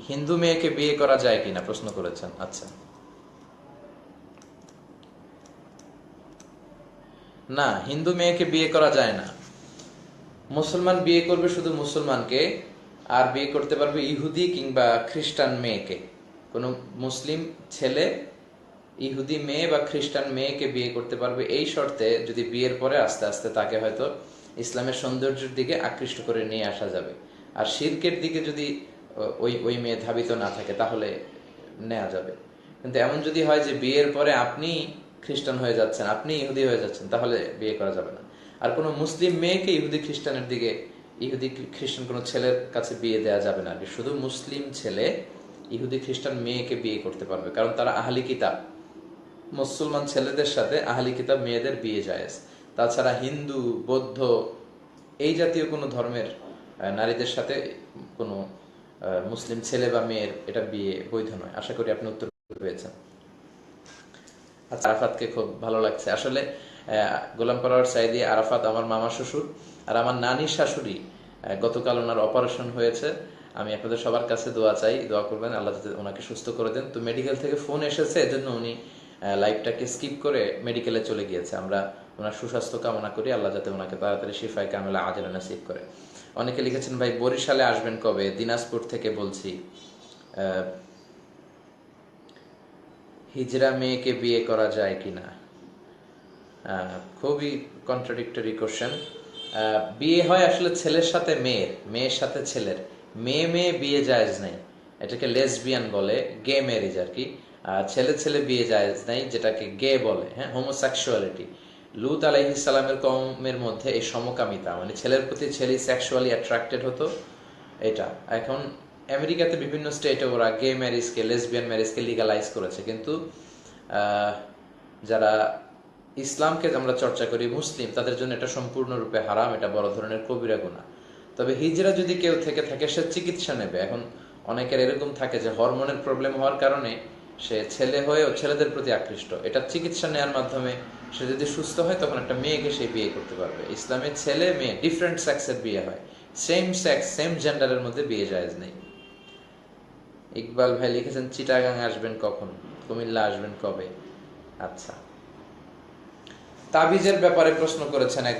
হিন্দু মেয়েকে বিয়ে করা যায় কিনা প্রশ্ন করেছেন। আচ্ছা, না, হিন্দু মেয়েকে বিয়ে করা যায় না। মুসলমান বিয়ে করবে শুধু মুসলমানকে, আর বিয়ে করতে পারবে ইহুদি কিংবা খ্রিস্টান মেয়েকে। কোনো মুসলিম ছেলে ইহুদি মেয়ে বা খ্রিস্টান মেয়েকে বিয়ে করতে পারবে এই শর্তে, যদি বিয়ের পরে আস্তে আস্তে তাকে হয়তো ইসলামের সৌন্দর্যের দিকে আকৃষ্ট করে নিয়ে আসা যাবে। আর শিরকের দিকে যদি ওই ওই মেয়ে ধাবিত না থাকে তাহলে নেওয়া যাবে। কিন্তু এমন যদি হয় যে বিয়ের পরে আপনি খ্রিস্টান হয়ে যাচ্ছেন, আপনি ইহুদি হয়ে যাচ্ছেন, তাহলে বিয়ে করা যাবে না। আর কোনো মুসলিম মেয়েকে ইহুদি খ্রিস্টানের দিকে, ইহুদি খ্রিস্টান কোনো ছেলের কাছে বিয়ে দেওয়া যাবে না আর কি। শুধু মুসলিম ছেলে ইহুদি খ্রিস্টান মেয়েকে বিয়ে করতে পারবে, কারণ তারা আহলি কিতাব। মুসলমান ছেলেদের সাথে আহলি কিতাব মেয়েদের বিয়ে জায়েজ। তাছাড়া হিন্দু, বৌদ্ধ এই জাতীয় কোনো ধর্মের নারীদের সাথে কোনো মুসলিম ছেলে বা মেয়ের এটা বিয়ে বৈধ নয়। আশা করি আপনি উত্তর পেয়েছেন। আচ্ছা, আরাফাতকে খুব ভালো লাগছে আসলে। গোলাম পরোয়ার সাইদি আরাফাত আমার মামা শ্বশুর, আর আমার নানির শাশুড়ি। গতকাল ওনার অপারেশন হয়েছে। আমি আপনাদের সবার কাছে দোয়া চাই, দোয়া করবেন আল্লাহ যাতে ওনাকে সুস্থ করে দেন। তো মেডিকেল থেকে ফোন এসেছে, এজন্য উনি লাইভটাকে স্কিপ করে মেডিকেলে চলে গিয়েছে। আমরা ওনার সুস্বাস্থ্য কামনা করি, আল্লাহ যাতে ওনাকে তাড়াতাড়ি শিফায়ে কামেলা আজেলা নসিব করে। অনেকে লিখেছেন ভাই বরিশালে আসবেন কবে? দিনাজপুর থেকে বলছি। হিজড়া মেয়েকে বিয়ে করা যায় কিনা? খুবই কন্ট্রাডিক্টরি কোশ্চেন। বিয়ে হয় আসলে ছেলের সাথে মেয়ের, মেয়ের সাথে ছেলের। মেয়ে মেয়ে বিয়ে জায়েজ নাই, এটাকে লেসবিয়ান বলে, গে ম্যারেজ আর কি। ছেলে ছেলে বিয়ে জায়েজ নাই, যেটাকে গে বলে, হ্যাঁ, হোমোসেক্সুয়ালিটি। লুত আলাইহিস সালামের কওমের মধ্যে এই সমকামিতা, মানে ছেলের প্রতি ছেলে সেক্সুয়ালি অ্যাট্রাক্টেড হতো, এটা। এখন আমেরিকাতে বিভিন্ন স্টেটে ওরা গে ম্যারেজকে, লেসবিয়ান ম্যারেজকে লিগালাইজ করেছে, কিন্তু যারা ইসলামকে আমরা চর্চা করি, মুসলিম, তাদের জন্য এটা সম্পূর্ণরূপে হারাম, এটা বড় ধরনের কবিরা গুনাহ। তবে হিজরা যদি কেউ থেকে থাকে সে চিকিৎসা নেবে। এখন অনেকের এরকম থাকে যে হরমোনের প্রবলেম হওয়ার কারণে সে ছেলে হয়েও ছেলেদের প্রতি আকৃষ্ট, এটা চিকিৎসা নেওয়ার মাধ্যমে সে যদি সুস্থ হয় তখন একটা মেয়েকে সে বিয়ে করতে পারবে। ইসলামে ছেলে মেয়ে ডিফারেন্ট সেক্সের বিয়ে হয়, সেম সেক্স সেম জেন্ডারের মধ্যে বিয়ে জায়েজ নেই। ইকবাল ভাই লিখেছেন চিটাগাং আসবেন কখন, কুমিল্লা আসবেন কবে? আচ্ছা, তাবিজের ব্যাপারে প্রশ্ন করেছেন এক